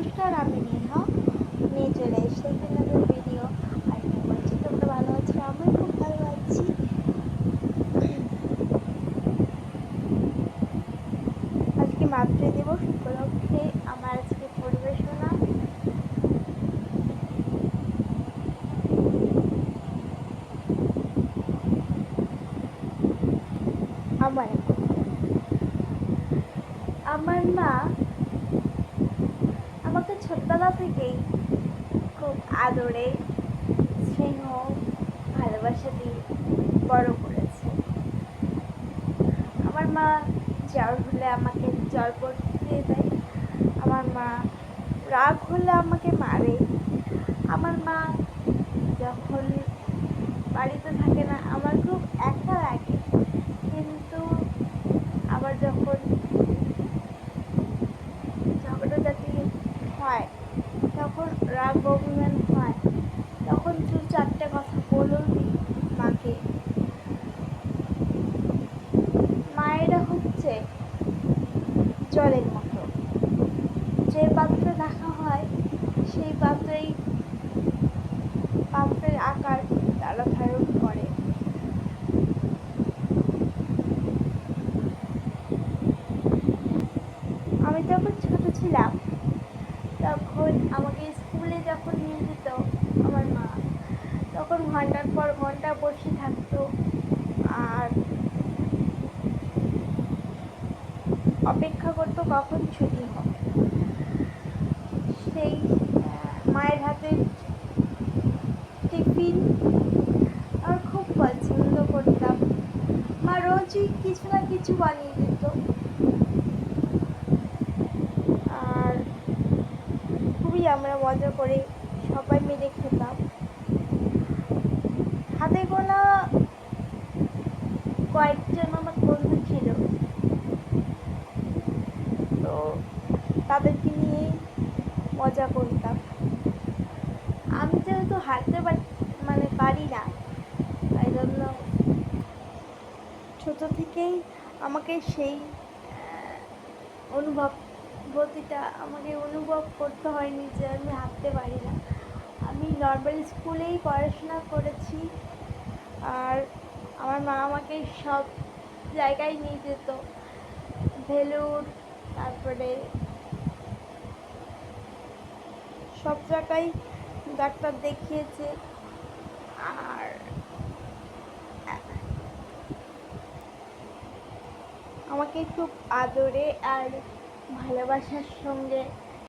নমস্কার, আমি নেহা নিয়ে চলে এসেছি নতুন ভিডিও। আর বলছি তোমরা ভালো আছো? আমি খুব ভালো আছি। আজকে মাতৃদিবস উপলক্ষে আমার আজকে পরিবেশনা। আমার মা আমাকে ছোটবেলা থেকেই খুব আদরে, স্নেহ, ভালোবাসা দিয়ে বড় করেছে। আমার মা জ্বর হলে আমাকে জল পড়তে দেয়। আমার মা রাগ হলে আমাকে মারে। আমার মা যখন বাড়িতে থাকে না, আমার খুব একা লাগে। কিন্তু আবার যখন ঝগড়াঝাটি হয়, তখন রাগ অভিমান হয়, তখন দু চারটে কথা বলেও দিই মাকে। মায়েরা হচ্ছে জলের মতো, যে পাত্রে রাখা হয় সেই পাত্রের আকার তারা ধারণ করে। আমি যখন ছোট ছিলাম, তখন আমাকে স্কুলে যখন নিয়ে যেত আমার মা, তখন ঘন্টার পর ঘন্টা বসে থাকতো আর অপেক্ষা করতো কখন ছুটি হবে। সেই মায়ের হাতের টিফিন আর খুব পছন্দ করতাম। মা রোজই কিছু না কিছু বানিয়ে দিত, আর খুবই আমরা মজা করে সবাই মিলে খেতাম। হাতে গোনা কয়েকজন আমার বন্ধু ছিল, তো তাদেরকে নিয়ে মজা করতাম। আমি যেহেতু হাঁটতে পারি না, তাই জন্য ছোট থেকেই আমাকে সেই আমাকে অনুভব করতে হয়নি যে আমি হাঁটতে পারি না। আমি নর্মাল স্কুলেই পড়াশোনা করেছি, আর আমার মা আমাকে সব জায়গায় নিয়ে যেত। ভেলুর, তারপরে সব জায়গায় ডাক্তার দেখিয়েছে। আর আমাকে খুব আদরে আর ভালোবাসার সঙ্গে